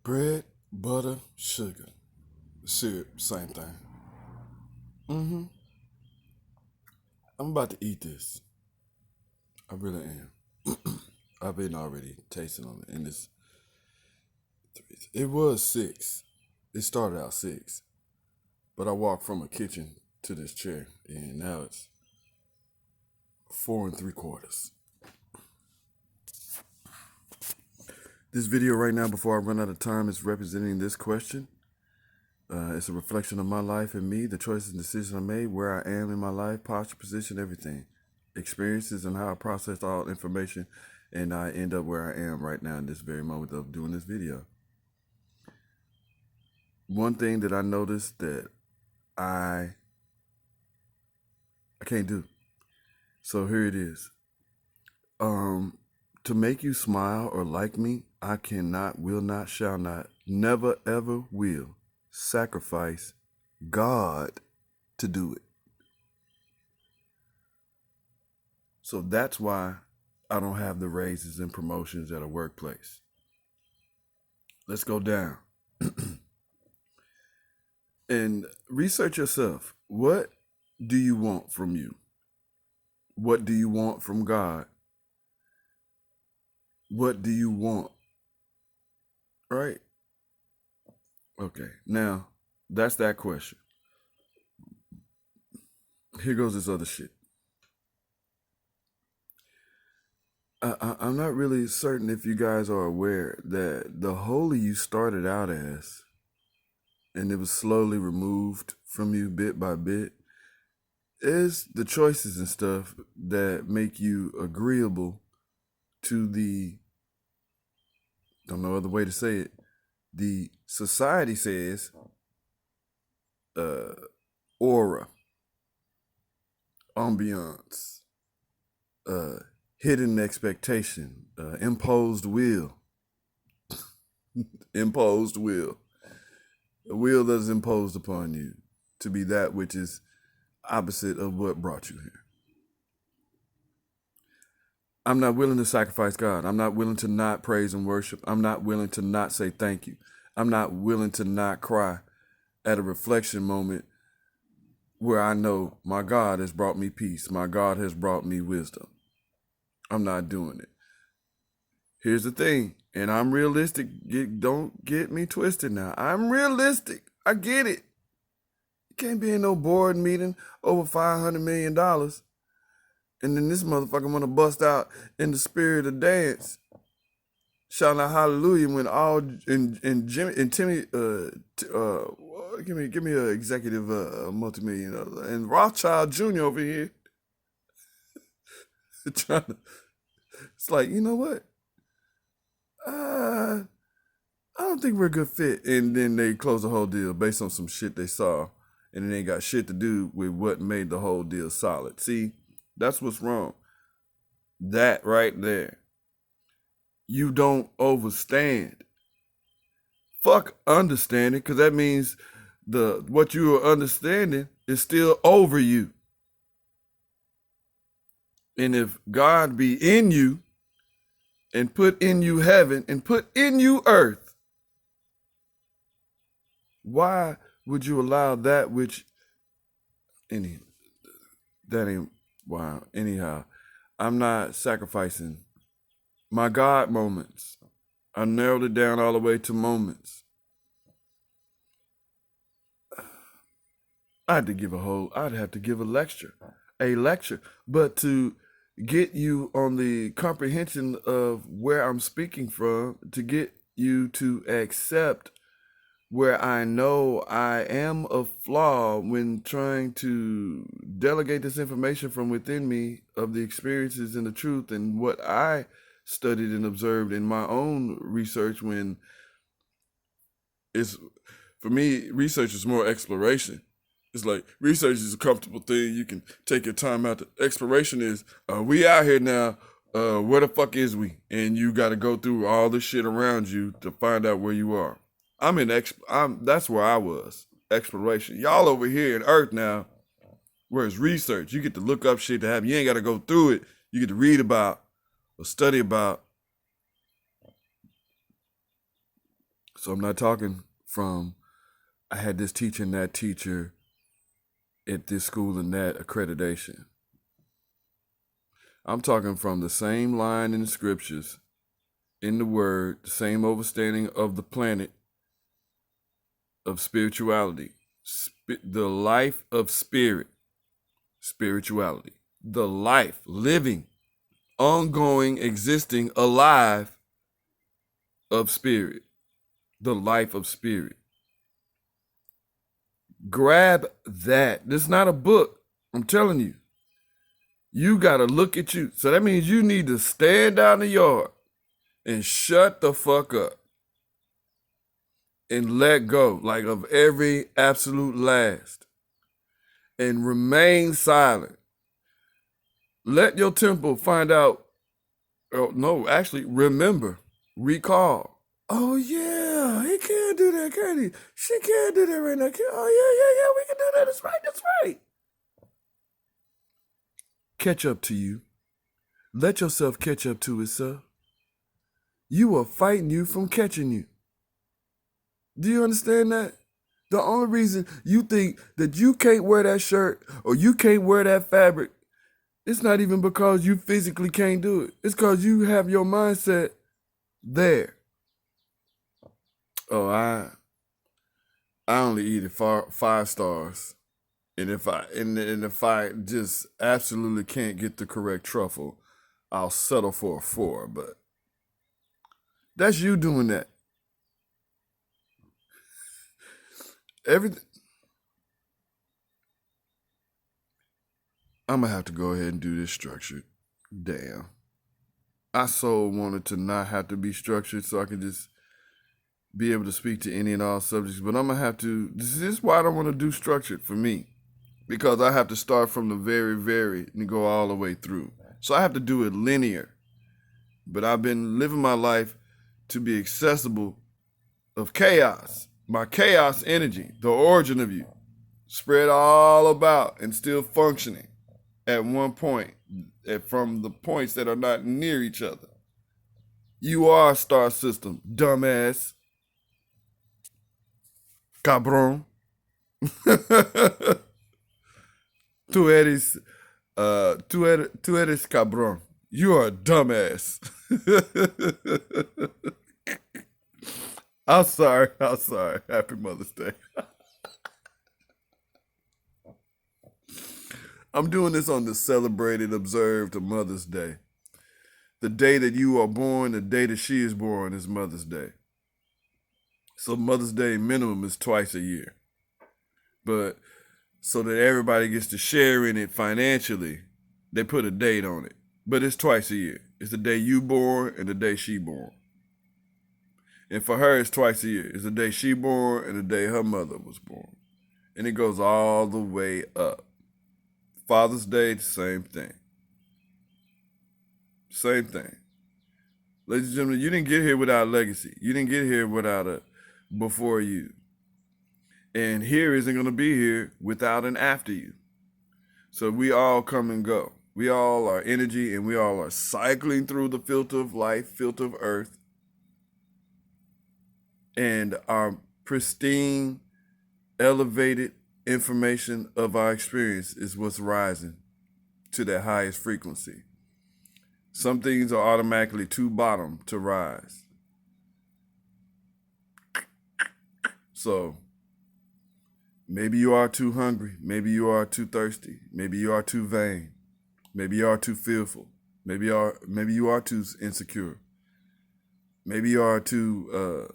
Bread, butter, sugar, syrup, same thing. Mm-hmm. I'm about to eat this. I really am. I've been already tasting on it, and it was six. It started out six, but I walked from a kitchen to this chair, and now it's 4 3/4. This video right now, before I run out of time, is representing this question. It's a reflection of my life and me, the choices and decisions I made, where I am in my life, posture, position, everything. Experiences and how I process all information, and I end up where I am right now in this very moment of doing this video. One thing that I noticed that I can't do. So here it is. To make you smile or like me, I cannot, will not, shall not, never, ever will sacrifice God to do it. So that's why I don't have the raises and promotions at a workplace. Let's go down. And research yourself. What do you want from you? What do you want from God? What do you want? Right? Okay, now that's that question. Here goes this other shit. I'm not really certain if you guys are aware that the holy you started out as, and it was slowly removed from you bit by bit, is the choices and stuff that make you agreeable to the, don't know other way to say it, the society says aura, ambiance, hidden expectation, imposed will. Imposed will. A will that is imposed upon you to be that which is opposite of what brought you here. I'm not willing to sacrifice God. I'm not willing to not praise and worship. I'm not willing to not say thank you. I'm not willing to not cry at a reflection moment where I know my God has brought me peace. My God has brought me wisdom. I'm not doing it. Here's the thing, and I'm realistic. Don't get me twisted now. I'm realistic. I get it. You can't be in no board meeting over $500 million. And then this motherfucker want to bust out in the spirit of dance, shouting out hallelujah when all and Jimmy and Timmy give me an executive multimillion and Rothschild Jr. over here trying to. It's like, you know what? I don't think we're a good fit. And then they close the whole deal based on some shit they saw, and it ain't got shit to do with what made the whole deal solid. See, that's what's wrong. That right there. You don't overstand. Fuck understanding, because that means what you are understanding is still over you. And if God be in you and put in you heaven and put in you earth, why would you allow that which that ain't wow. Anyhow, I'm not sacrificing my God moments. I narrowed it down all the way to moments. I'd have to give a lecture. But to get you on the comprehension of where I'm speaking from, to get you to accept where I know I am a flaw when trying to delegate this information from within me of the experiences and the truth and what I studied and observed in my own research. When it's, for me, research is more exploration. It's like research is a comfortable thing. You can take your time out. The exploration is, we out here now. Where the fuck is we? And you got to go through all the shit around you to find out where you are. That's where I was. Exploration. Y'all over here in Earth now, where it's research. You get to look up shit to happen. You ain't got to go through it. You get to read about or study about. So I'm not talking from I had this teacher and that teacher at this school and that accreditation. I'm talking from the same line in the scriptures, in the word, the same understanding of the planet of spirituality, the life of spirit, spirituality, the life, living, ongoing, existing, alive of spirit, the life of spirit. Grab that. This is not a book. I'm telling you. You got to look at you. So that means you need to stand out in the yard and shut the fuck up and let go, like of every absolute last, and remain silent. Let your temple find out. Oh, no, actually, remember, recall. Oh, yeah, he can't do that, can he? She can't do that right now. Oh, yeah, we can do that. That's right. Catch up to you. Let yourself catch up to itself. You are fighting you from catching you. Do you understand that? The only reason you think that you can't wear that shirt or you can't wear that fabric, it's not even because you physically can't do it. It's because you have your mindset there. Oh, I only eat at 5 stars. And if I just absolutely can't get the correct truffle, I'll settle for a 4. But that's you doing that. Everything. I'm gonna have to go ahead and do this structured. Damn. I so wanted to not have to be structured so I could just be able to speak to any and all subjects. But I'm gonna have to. This is why I don't want to do structured for me. Because I have to start from the very and go all the way through. So I have to do it linear. But I've been living my life to be accessible of chaos. My chaos energy, the origin of you, spread all about and still functioning at one point from the points that are not near each other. You are a star system, dumbass. Cabron. Tú eres cabrón. You are a dumbass. I'm sorry. Happy Mother's Day. I'm doing this on the celebrated, observed Mother's Day. The day that you are born, the day that she is born is Mother's Day. So Mother's Day minimum is twice a year. But so that everybody gets to share in it financially, they put a date on it. But it's twice a year. It's the day you born and the day she born. And for her, it's twice a year. It's the day she born and the day her mother was born. And it goes all the way up. Father's Day, the same thing. Same thing. Ladies and gentlemen, you didn't get here without legacy. You didn't get here without a before you. And here isn't going to be here without an after you. So we all come and go. We all are energy and we all are cycling through the filter of life, filter of earth. And our pristine, elevated information of our experience is what's rising to that highest frequency. Some things are automatically too bottom to rise. So maybe you are too hungry. Maybe you are too thirsty. Maybe you are too vain. Maybe you are too fearful. Maybe you are too insecure. Maybe you are too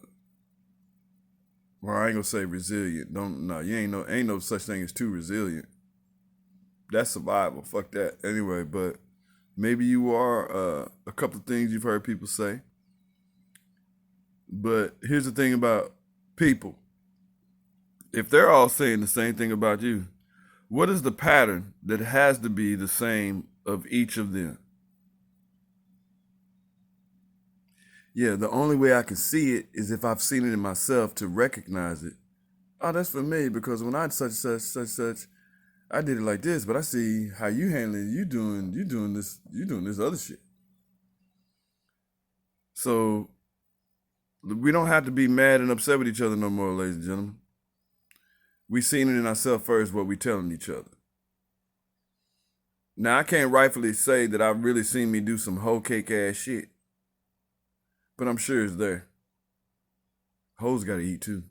well, I ain't gonna say resilient. Ain't no such thing as too resilient. That's survival. Fuck that. Anyway, but maybe you are a couple of things you've heard people say. But here's the thing about people. If they're all saying the same thing about you, what is the pattern that has to be the same of each of them? Yeah, the only way I can see it is if I've seen it in myself to recognize it. Oh, that's for me because when I such, I did it like this, but I see how you handling it. You doing this other shit. So We don't have to be mad and upset with each other no more, ladies and gentlemen. We seen it in ourselves first, what we telling each other. Now, I can't rightfully say that I've really seen me do some hoe cake ass shit, but I'm sure it's there. Hoes gotta eat too.